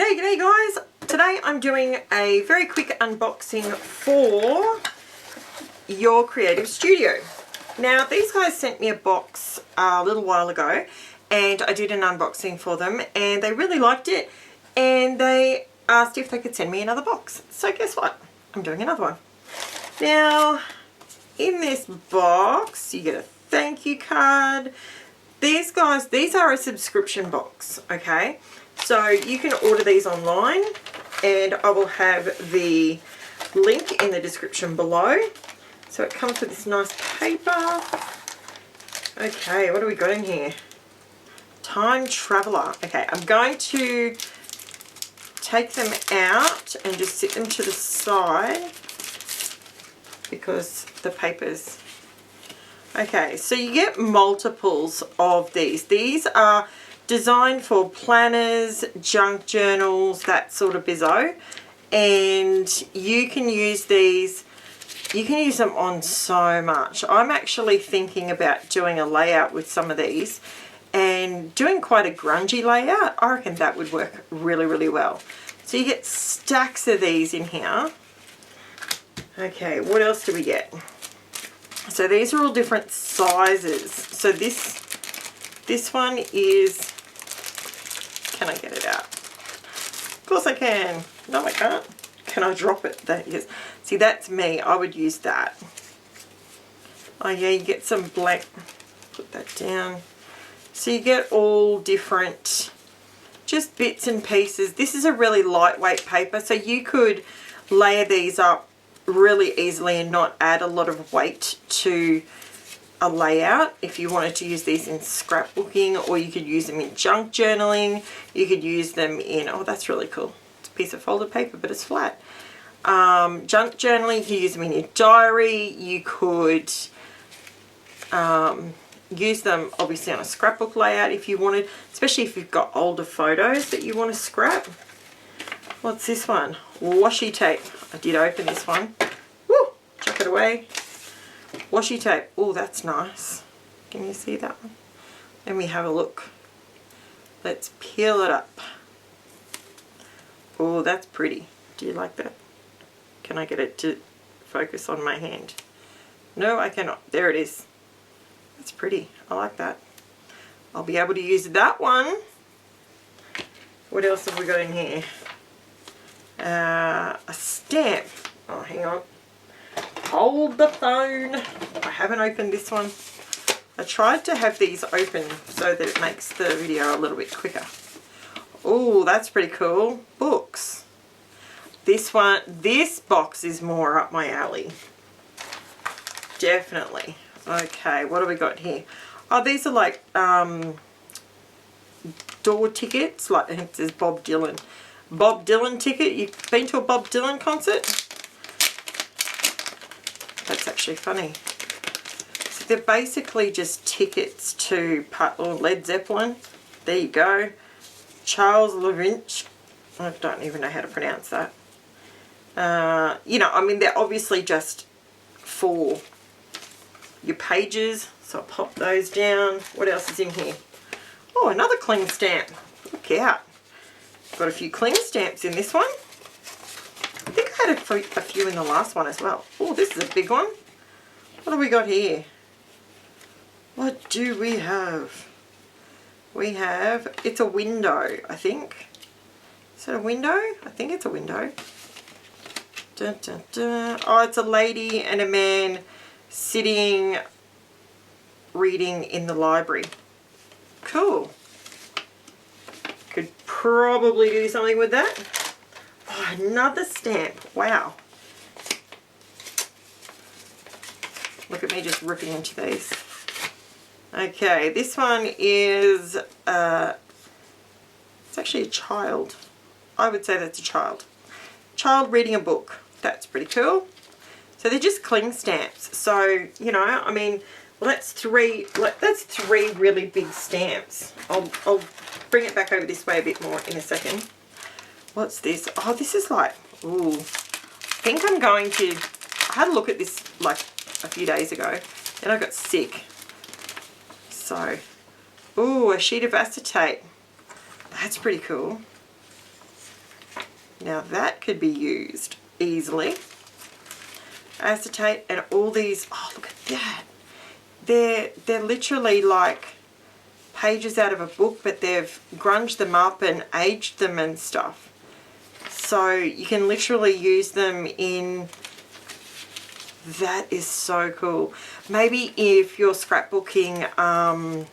G'day guys! Today I'm doing a very quick unboxing for Your Creative Studio. Now these guys sent me a box a little while ago and I did an unboxing for them and they really liked it and they asked if they could send me another box. So guess what? I'm doing another one. Now in this box you get a thank you card. These guys, these are a subscription box, okay? So you can order these online and I will have the link in the description below. So it comes with this nice paper. Okay, what do we got in here? Time Traveler. Okay, I'm going to take them out and just sit them to the side because the paper's... Okay, so you get multiples of these. These are designed for planners, junk journals, that sort of bizzo. And you can use these, you can use them on so much. I'm actually thinking about doing a layout with some of these and doing quite a grungy layout. I reckon that would work really, really well. So you get stacks of these in here. Okay, what else do we get? So these are all different sizes. So this one is, can I get it out? Of course I can. No, I can't. Can I drop it? That is. See, that's me. I would use that. Oh yeah, you get some black. Put that down. So you get all different, just bits and pieces. This is a really lightweight paper, so you could layer these up really easily and not add a lot of weight to a layout. If you wanted to use these in scrapbooking, or you could use them in junk journaling, you could use them in, oh that's really cool, it's a piece of folded paper but it's flat. Junk journaling, you could use them in your diary, you could use them obviously on a scrapbook layout if you wanted, especially if you've got older photos that you want to scrap. What's this one? Washi tape. I did open this one. Woo! Chuck it away. Washi tape. Oh, that's nice. Can you see that one? Let me have a look. Let's peel it up. Oh, that's pretty. Do you like that? Can I get it to focus on my hand? No, I cannot. There it is. That's pretty. I like that. I'll be able to use that one. What else have we got in here? A stamp. Oh, hang on. Hold the phone. I haven't opened this one. I tried to have these open so that it makes the video a little bit quicker. Oh, that's pretty cool. Books. This box is more up my alley. Definitely. Okay, what have we got here? Oh, these are like door tickets. Like, I think it says Bob Dylan. Bob Dylan ticket. You've been to a Bob Dylan concert? That's actually funny. So they're basically just tickets to Led Zeppelin. There you go. Charles Lynch. I don't even know how to pronounce that. You know, I mean, they're obviously just for your pages. So I'll pop those down. What else is in here? Oh, another cling stamp. Look out. Got a few cling stamps in this one. I think I had a few in the last one as well. Oh, this is a big one. What have we got here? What do we have? We have, it's a window, I think. Is it a window? I think it's a window. Dun, dun, dun. Oh, it's a lady and a man sitting reading in the library. Cool. Could probably do something with that. Oh, another stamp. Wow. Look at me just ripping into these. Okay, this one is, it's actually a child. I would say that's a child. Child reading a book. That's pretty cool. So they're just cling stamps. So, you know, I mean, well, that's three really big stamps. I'll bring it back over this way a bit more in a second. What's this? Oh, this is like, ooh. I think I'm going to, I had a look at this like a few days ago and I got sick. So, ooh, a sheet of acetate. That's pretty cool. Now that could be used easily. Acetate and all these, oh look at that. They're literally like pages out of a book, but they've grunged them up and aged them and stuff. So you can literally use them in, that is so cool. Maybe if you're scrapbooking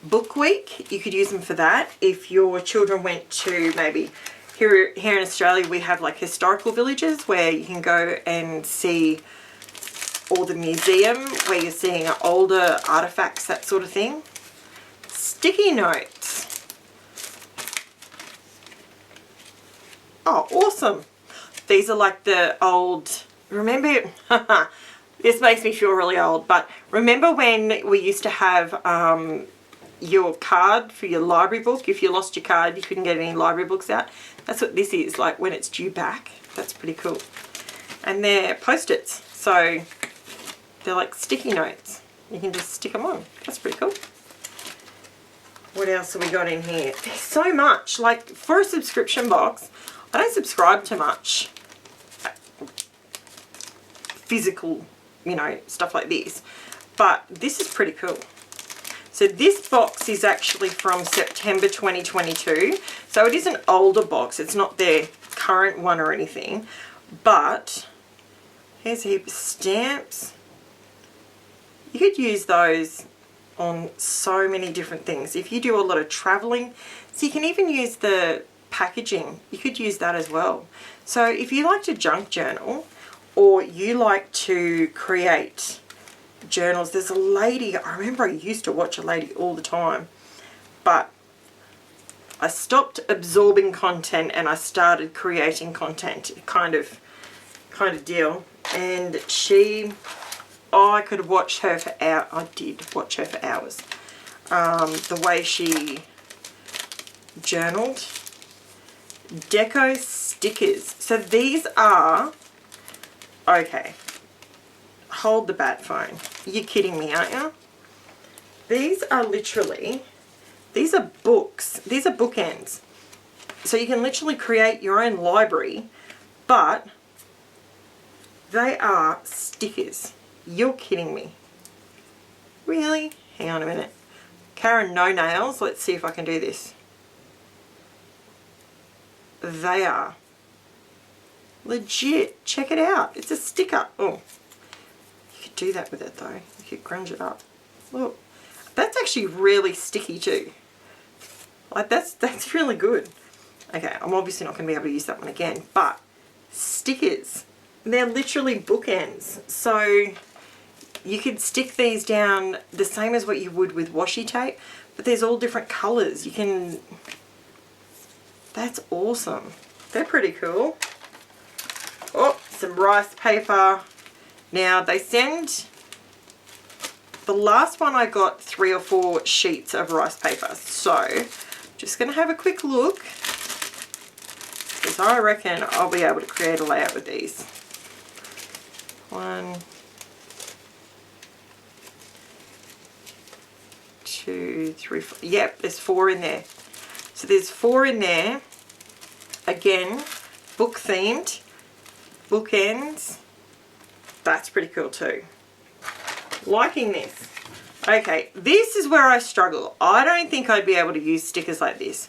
book week, you could use them for that. If your children went to, maybe here in Australia we have like historical villages where you can go and see, or the museum where you're seeing older artifacts, that sort of thing. Sticky notes. Oh, awesome. These are like the old, remember, this makes me feel really old, but remember when we used to have your card for your library book? If you lost your card, you couldn't get any library books out. That's what this is, like when it's due back. That's pretty cool. And they're Post-its, so they're like sticky notes. You can just stick them on. That's pretty cool. What else have we got in here? There's so much. Like for a subscription box, I don't subscribe to much physical, you know, stuff like this. But this is pretty cool. So this box is actually from September 2022. So it is an older box. It's not their current one or anything. But here's a heap of stamps. You could use those on so many different things. If you do a lot of traveling, so you can even use the packaging. You could use that as well. So if you like to junk journal, or you like to create journals, there's a lady, I remember I used to watch a lady all the time, but I stopped absorbing content and I started creating content, kind of deal. And she, oh, I could watch her for hours. I did watch her for hours. The way she journaled. Deco stickers. So these are, okay, hold the bat phone. You're kidding me, aren't you? These are literally, these are books. These are bookends. So you can literally create your own library, but they are stickers. You're kidding me. Really? Hang on a minute. Karen, no nails. Let's see if I can do this. They are legit. Check it out. It's a sticker. Oh, you could do that with it though. You could grunge it up. Look, that's actually really sticky too. Like that's really good. Okay, I'm obviously not going to be able to use that one again, but stickers. They're literally bookends. So you could stick these down the same as what you would with washi tape, but there's all different colours. You can, that's awesome. They're pretty cool. Oh, some rice paper. Now they send, the last one I got 3 or 4 sheets of rice paper. So just going to have a quick look, because I reckon I'll be able to create a layout with these. 1, 2, 3, 4. Yep, there's 4 in there. So there's 4 in there. Again, book themed, bookends. That's pretty cool too. Liking this. Okay, this is where I struggle. I don't think I'd be able to use stickers like this.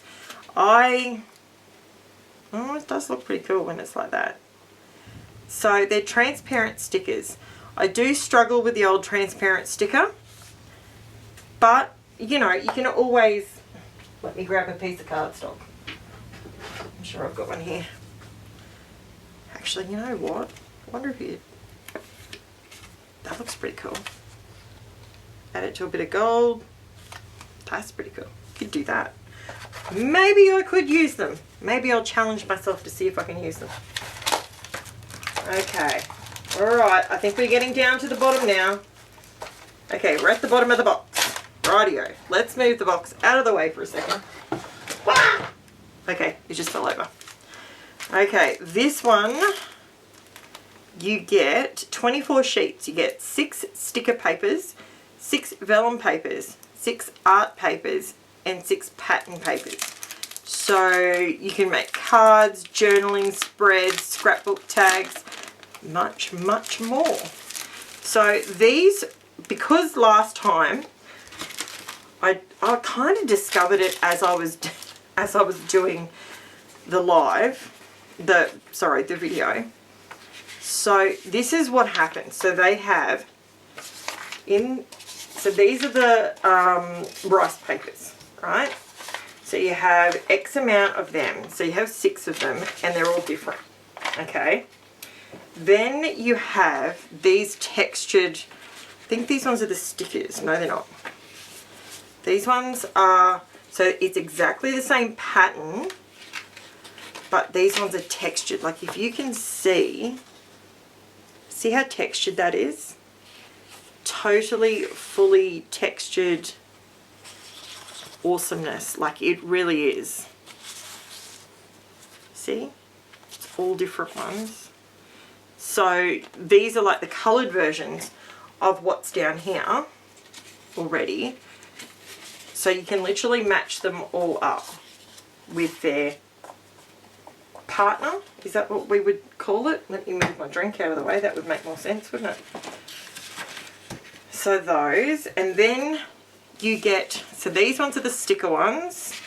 Oh, it does look pretty cool when it's like that. So they're transparent stickers. I do struggle with the old transparent sticker, but you know, you can always, let me grab a piece of cardstock. I'm sure I've got one here. Actually, you know what? I wonder if you, that looks pretty cool. Add it to a bit of gold. That's pretty cool. Could do that. Maybe I could use them. Maybe I'll challenge myself to see if I can use them. Okay. Alright, I think we're getting down to the bottom now. Okay, we're at the bottom of the box. Rightio. Let's move the box out of the way for a second. Ah! Okay, it just fell over. Okay, this one, you get 24 sheets. You get 6 sticker papers, 6 vellum papers, 6 art papers, and 6 pattern papers. So you can make cards, journaling spreads, scrapbook tags, much, much more. So these, because last time I kind of discovered it as I was doing the the video. So this is what happens. So they have so these are the rice papers, right? So you have X amount of them. So you have 6 of them and they're all different, okay? Then you have these textured, I think these ones are the stickers. No, they're not. These ones are, so it's exactly the same pattern, but these ones are textured. Like if you can see how textured that is? Totally, fully textured awesomeness. Like it really is. See? It's all different ones. So these are like the coloured versions of what's down here already. So you can literally match them all up with their partner. Is that what we would call it? Let me move my drink out of the way. That would make more sense, wouldn't it? So those, and then you get, so these ones are the sticker ones.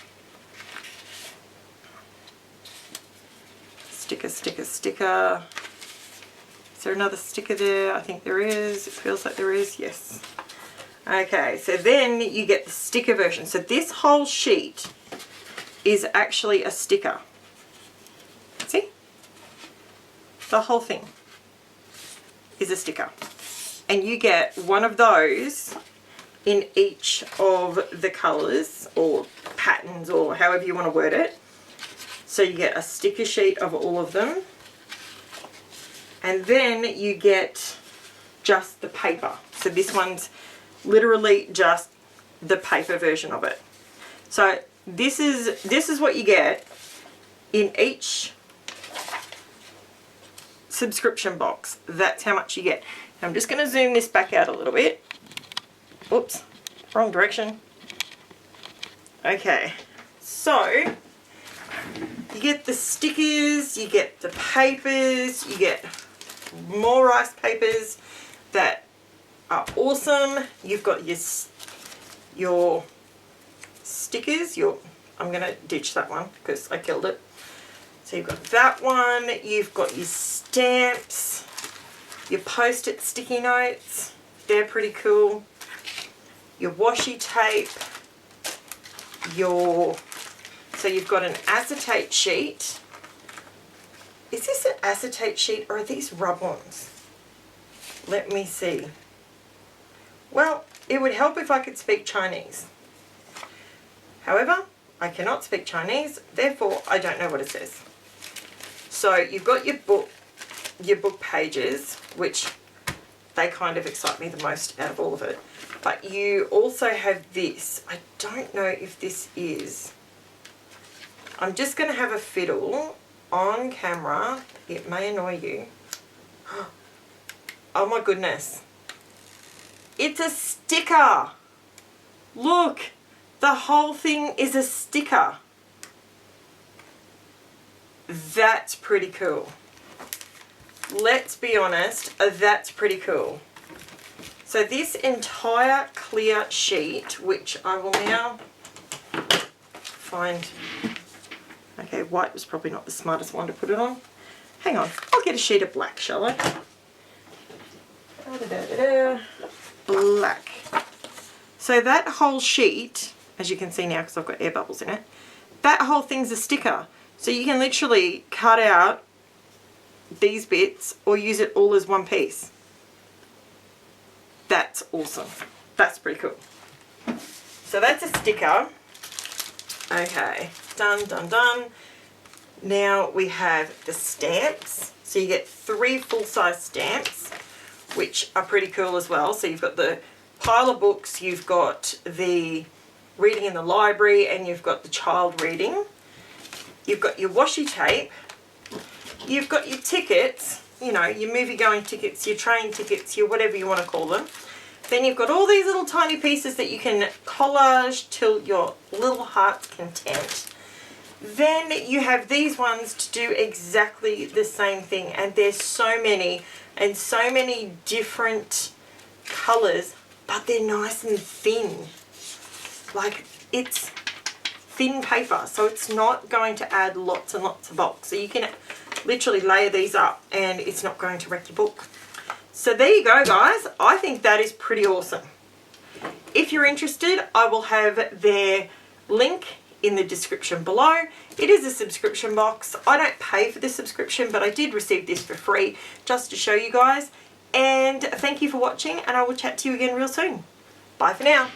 Sticker, sticker, sticker. Is there another sticker there? I think there is. It feels like there is. Yes. Okay, so then you get the sticker version. So this whole sheet is actually a sticker. See? The whole thing is a sticker. And you get one of those in each of the colours or patterns or however you want to word it. So you get a sticker sheet of all of them. And then you get just the paper. So this one's literally just the paper version of it. So this is what you get in each subscription box. That's how much you get. I'm just going to zoom this back out a little bit. Oops, wrong direction. Okay, so you get the stickers, you get the papers, you get more rice papers that are awesome. You've got your stickers. I'm going to ditch that one because I killed it. So you've got that one. You've got your stamps, your post-it sticky notes. They're pretty cool. Your washi tape. So you've got an acetate sheet. Is this an acetate sheet or are these rub-ons? Let me see. Well, it would help if I could speak Chinese. However, I cannot speak Chinese, therefore I don't know what it says. So you've got your book pages, which they kind of excite me the most out of all of it. But you also have this. I don't know if this is. I'm just going to have a fiddle on camera. It may annoy you. Oh my goodness. It's a sticker. Look, the whole thing is a sticker. That's pretty cool. Let's be honest, that's pretty cool. So this entire clear sheet, which I will now find, okay, white was probably not the smartest one to put it on. Hang on, I'll get a sheet of black, shall I? Black. So that whole sheet, as you can see now because I've got air bubbles in it, that whole thing's a sticker. So you can literally cut out these bits or use it all as one piece. That's awesome. That's pretty cool. So that's a sticker. Okay, done, done, done. Now we have the stamps. So you get 3 full-size stamps, which are pretty cool as well. So you've got the pile of books, you've got the reading in the library, and you've got the child reading. You've got your washi tape. You've got your tickets, you know, your movie-going tickets, your train tickets, your whatever you want to call them. Then you've got all these little tiny pieces that you can collage till your little heart's content. Then you have these ones to do exactly the same thing, and there's so many and so many different colours, but they're nice and thin. Like, it's thin paper, so it's not going to add lots and lots of bulk. So you can literally layer these up and it's not going to wreck your book. So there you go, guys. I think that is pretty awesome. If you're interested, I will have their link in the description below. It is a subscription box. I don't pay for the subscription, but I did receive this for free just to show you guys. And thank you for watching, and I will chat to you again real soon. Bye for now.